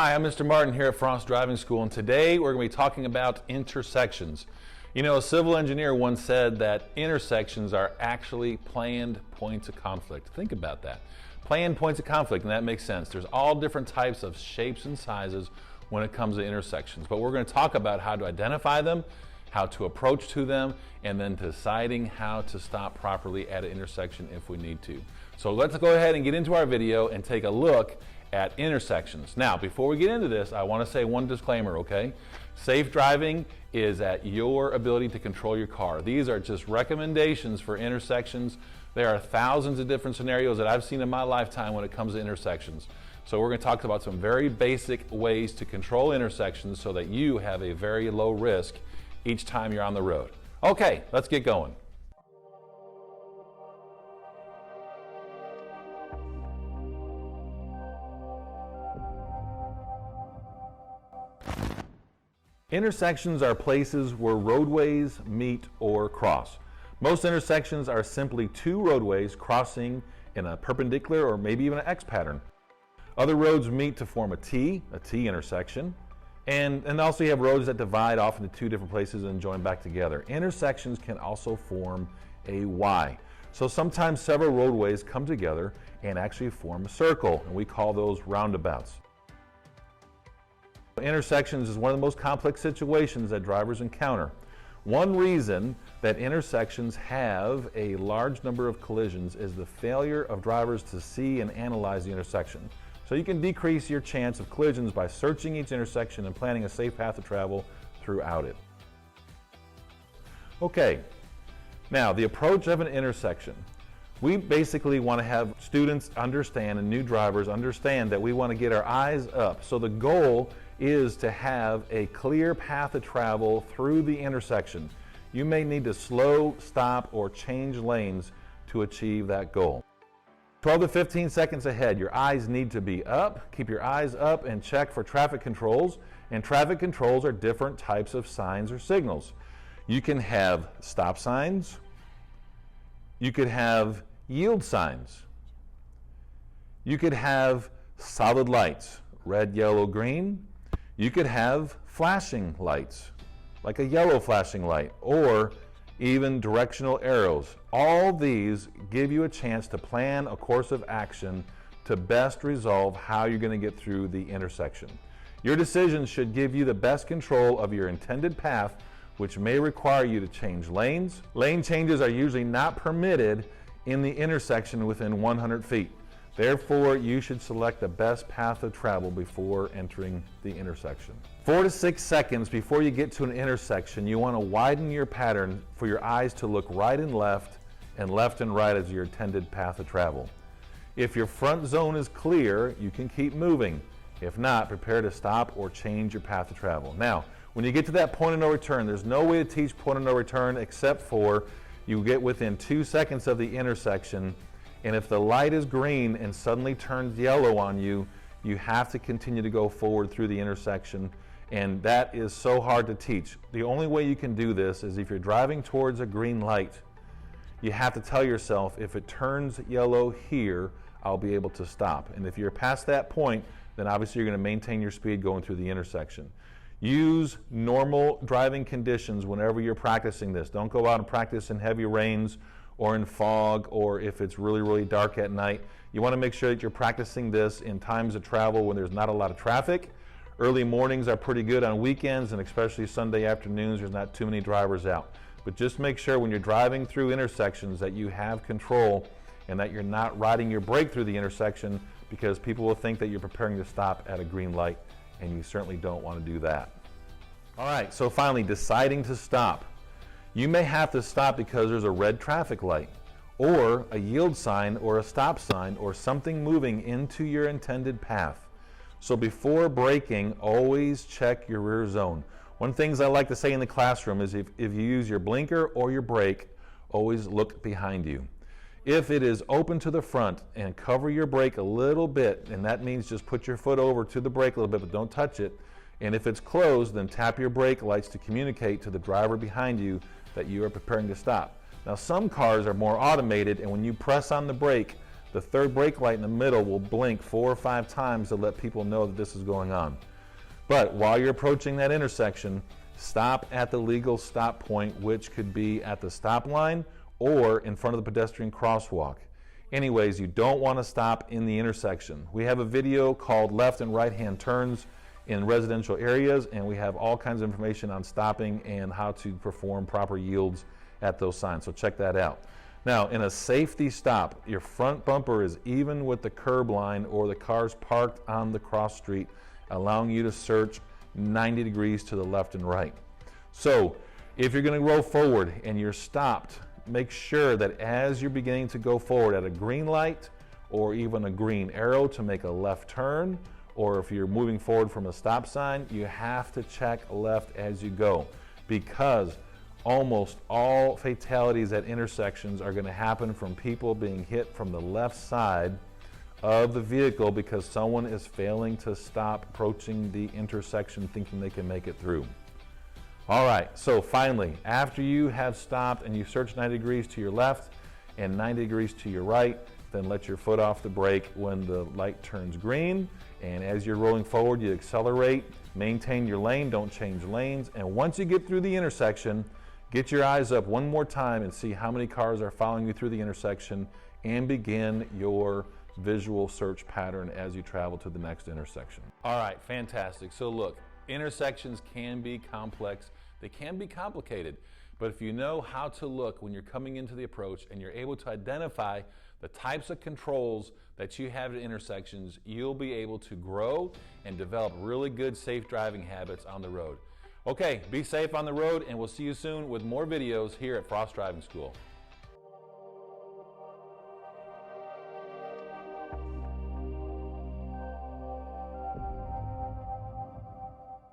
Hi, I'm Mr. Martin here at Frost Driving School, and today we're going to be talking about intersections. You know, a civil engineer once said that intersections are actually planned points of conflict. Think about that. Planned points of conflict, and that makes sense. There's all different types of shapes and sizes when it comes to intersections, but we're going to talk about how to identify them, how to approach to them, and then deciding how to stop properly at an intersection if we need to. So let's go ahead and get into our video and take a look at intersections. Now, before we get into this, I want to say one disclaimer, okay? Safe driving is at your ability to control your car. These are just recommendations for intersections. There are thousands of different scenarios that I've seen in my lifetime when it comes to intersections. So we're going to talk about some very basic ways to control intersections so that you have a very low risk each time you're on the road. Okay, let's get going. Intersections are places where roadways meet or cross. Most intersections are simply two roadways crossing in a perpendicular or maybe even an X pattern. Other roads meet to form a T intersection, and also you have roads that divide off into two different places and join back together. Intersections can also form a Y. So sometimes several roadways come together and actually form a circle, and we call those roundabouts. Intersections is one of the most complex situations that drivers encounter. One reason that intersections have a large number of collisions is the failure of drivers to see and analyze the intersection. So you can decrease your chance of collisions by searching each intersection and planning a safe path of travel throughout it. Okay, now the approach of an intersection. We basically want to have students understand and new drivers understand that we want to get our eyes up. So the goal is to have a clear path of travel through the intersection. You may need to slow, stop, or change lanes to achieve that goal. 12 to 15 seconds ahead, your eyes need to be up. Keep your eyes up and check for traffic controls. And traffic controls are different types of signs or signals. You can have stop signs. You could have yield signs. You could have solid lights, red, yellow, green. You could have flashing lights, like a yellow flashing light, or even directional arrows. All these give you a chance to plan a course of action to best resolve how you're going to get through the intersection. Your decisions should give you the best control of your intended path, which may require you to change lanes. Lane changes are usually not permitted in the intersection within 100 feet. Therefore, you should select the best path of travel before entering the intersection. 4 to 6 seconds before you get to an intersection, you want to widen your pattern for your eyes to look right and left and right as your intended path of travel. If your front zone is clear, you can keep moving. If not, prepare to stop or change your path of travel. Now, when you get to that point of no return, there's no way to teach point of no return except for you get within 2 seconds of the intersection, and if the light is green and suddenly turns yellow on you, you have to continue to go forward through the intersection, and that is so hard to teach. The only way you can do this is if you're driving towards a green light, you have to tell yourself, if it turns yellow here, I'll be able to stop. And if you're past that point, then obviously you're going to maintain your speed going through the intersection. Use normal driving conditions whenever you're practicing this. Don't go out and practice in heavy rains or in fog, or if it's really, really dark at night. You want to make sure that you're practicing this in times of travel when there's not a lot of traffic. Early mornings are pretty good on weekends, and especially Sunday afternoons, there's not too many drivers out. But just make sure when you're driving through intersections that you have control and that you're not riding your brake through the intersection, because people will think that you're preparing to stop at a green light, and you certainly don't want to do that. All right, so finally, deciding to stop. You may have to stop because there's a red traffic light, or a yield sign, or a stop sign, or something moving into your intended path. So before braking, always check your rear zone. One of the things I like to say in the classroom is if you use your blinker or your brake, always look behind you. If it is open to the front, and cover your brake a little bit, and that means just put your foot over to the brake a little bit, but don't touch it. And if it's closed, then tap your brake lights to communicate to the driver behind you that you are preparing to stop. Now, some cars are more automated, and when you press on the brake, the third brake light in the middle will blink 4 or 5 times to let people know that this is going on. But while you're approaching that intersection, stop at the legal stop point, which could be at the stop line or in front of the pedestrian crosswalk. Anyways, you don't want to stop in the intersection. We have a video called Left and Right Hand Turns in Residential Areas, and we have all kinds of information on stopping and how to perform proper yields at those signs, so check that out. Now, in a safety stop, your front bumper is even with the curb line or the cars parked on the cross street, allowing you to search 90 degrees to the left and right. So, if you're going to roll forward and you're stopped, make sure that as you're beginning to go forward at a green light or even a green arrow to make a left turn, or if you're moving forward from a stop sign, you have to check left as you go, because almost all fatalities at intersections are going to happen from people being hit from the left side of the vehicle because someone is failing to stop approaching the intersection thinking they can make it through. All right, so finally, after you have stopped and you search 90 degrees to your left and 90 degrees to your right, then let your foot off the brake when the light turns green. And as you're rolling forward, you accelerate, maintain your lane, don't change lanes. And once you get through the intersection, get your eyes up one more time and see how many cars are following you through the intersection, and begin your visual search pattern as you travel to the next intersection. All right, fantastic. So look, intersections can be complex, they can be complicated, but if you know how to look when you're coming into the approach and you're able to identify the types of controls that you have at intersections, you'll be able to grow and develop really good safe driving habits on the road. Okay, be safe on the road, and we'll see you soon with more videos here at Frost Driving School.